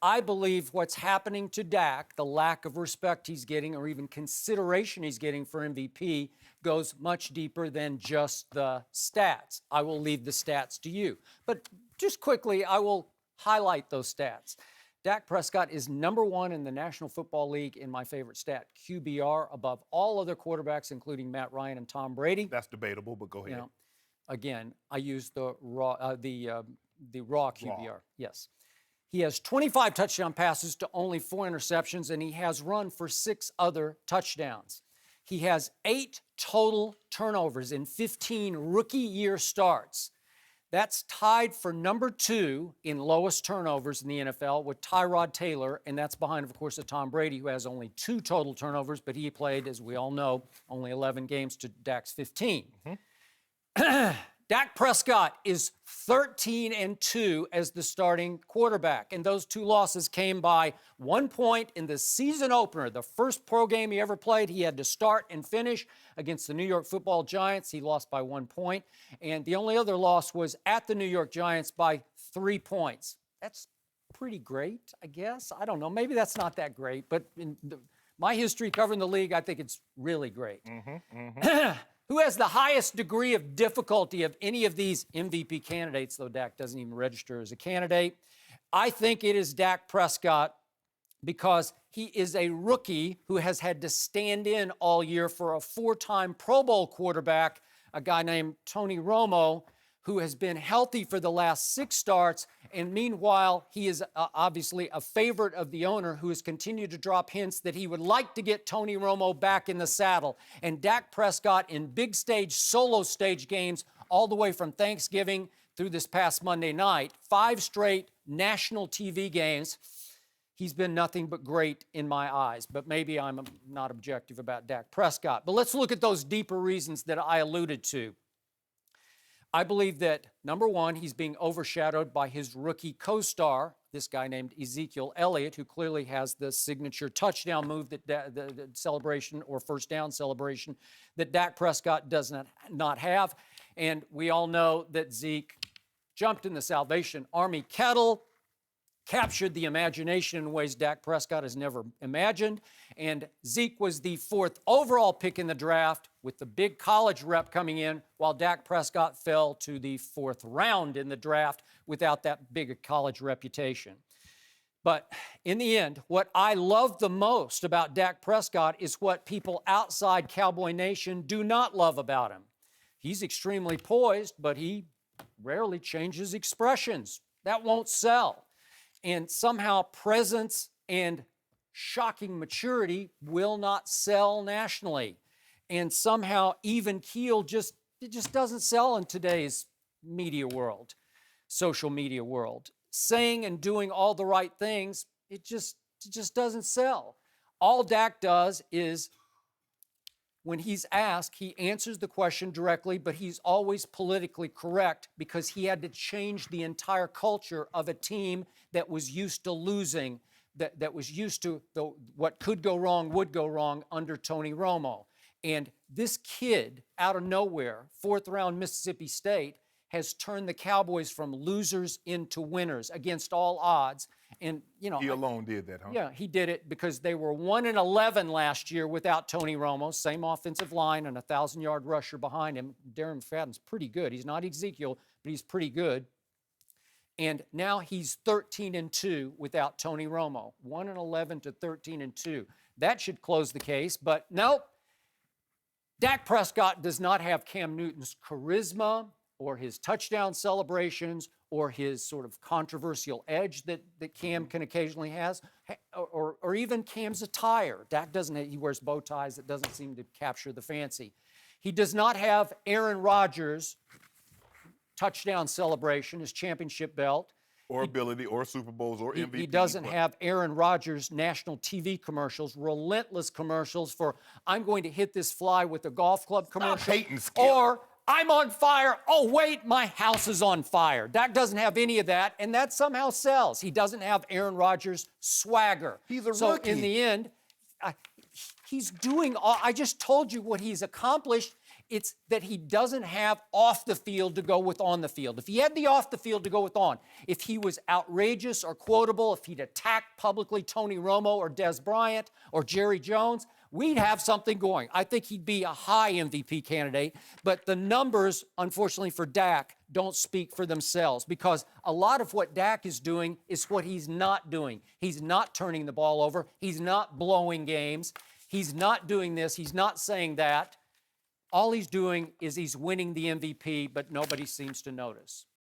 I believe what's happening to Dak, the lack of respect he's getting or even consideration he's getting for MVP, goes much deeper than just the stats. I will leave the stats to you. But just quickly, I will highlight those stats. Dak Prescott is number one in the National Football League in my favorite stat, QBR, above all other quarterbacks, including Matt Ryan and Tom Brady. That's debatable, but go ahead. You know, again, I use the raw QBR. Yes. He has 25 touchdown passes to only 4 interceptions, and he has run for 6 other touchdowns. He has 8 total turnovers in 15 rookie year starts. That's tied for number 2 in lowest turnovers in the NFL with Tyrod Taylor, and that's behind, of course, Tom Brady, who has only 2 total turnovers, but he played, as we all know, only 11 games to Dak's 15. Dak Prescott is 13-2 as the starting quarterback, and those 2 losses came by 1 point in the season opener. The first pro game he ever played, he had to start and finish against the New York Football Giants. He lost by 1 point, and the only other loss was at the New York Giants by 3 points. That's pretty great, I guess. I don't know. Maybe that's not that great, but in my history covering the league, I think it's really great. Who has the highest degree of difficulty of any of these MVP candidates, though Dak doesn't even register as a candidate? I think it is Dak Prescott because he is a rookie who has had to stand in all year for a 4-time Pro Bowl quarterback, a guy named Tony Romo, who has been healthy for the last 6 starts, and meanwhile, he is obviously a favorite of the owner who has continued to drop hints that he would like to get Tony Romo back in the saddle. And Dak Prescott in big stage, solo stage games, all the way from Thanksgiving through this past Monday night, 5 straight national TV games. He's been nothing but great in my eyes, but maybe I'm not objective about Dak Prescott. But let's look at those deeper reasons that I alluded to. I believe that, number one, he's being overshadowed by his rookie co-star, this guy named Ezekiel Elliott, who clearly has the signature touchdown move, that the celebration or first down celebration that Dak Prescott does not have. And we all know that Zeke jumped in the Salvation Army kettle, captured the imagination in ways Dak Prescott has never imagined. And Zeke was the 4th overall pick in the draft with the big college rep coming in, while Dak Prescott fell to the 4th round in the draft without that big a college reputation. But in the end, what I love the most about Dak Prescott is what people outside Cowboy Nation do not love about him. He's extremely poised, but he rarely changes expressions. That won't sell. And somehow presence and shocking maturity will not sell nationally. And somehow even keel just doesn't sell in today's media world, social media world. Saying and doing all the right things, it just doesn't sell. All Dak does is, when he's asked, he answers the question directly, but he's always politically correct because he had to change the entire culture of a team that was used to losing, that was used to what could go wrong would go wrong under Tony Romo. And this kid, out of nowhere, 4th round Mississippi State, has turned the Cowboys from losers into winners against all odds. And, you know, he alone did that, huh? Yeah, he did it because they were 1-11 last year without Tony Romo, same offensive line and a 1,000-yard rusher behind him. Darren McFadden's pretty good. He's not Ezekiel, but he's pretty good. And now he's 13-2 without Tony Romo, 1-11 to 13-2. That should close the case, but nope. Dak Prescott does not have Cam Newton's charisma or his touchdown celebrations or his sort of controversial edge that Cam can occasionally has, or even Cam's attire. Dak doesn't, he wears bow ties that doesn't seem to capture the fancy. He does not have Aaron Rodgers' touchdown celebration, his championship belt. Or ability, or Super Bowls, or MVP. He doesn't have Aaron Rodgers' national TV commercials, relentless commercials for, I'm going to hit this fly with a golf club commercial. Or, I'm on fire. Oh, wait, my house is on fire. Dak doesn't have any of that, and that somehow sells. He doesn't have Aaron Rodgers' swagger. He's a rookie. So in the end, he's doing all, I just told you what he's accomplished It's that he doesn't have off the field to go with on the field. If he had the off the field to go with on, if he was outrageous or quotable, if he'd attacked publicly Tony Romo or Des Bryant or Jerry Jones, we'd have something going. I think he'd be a high MVP candidate, but the numbers, unfortunately for Dak, don't speak for themselves because a lot of what Dak is doing is what he's not doing. He's not turning the ball over. He's not blowing games. He's not doing this. He's not saying that. All he's doing is he's winning the MVP, but nobody seems to notice.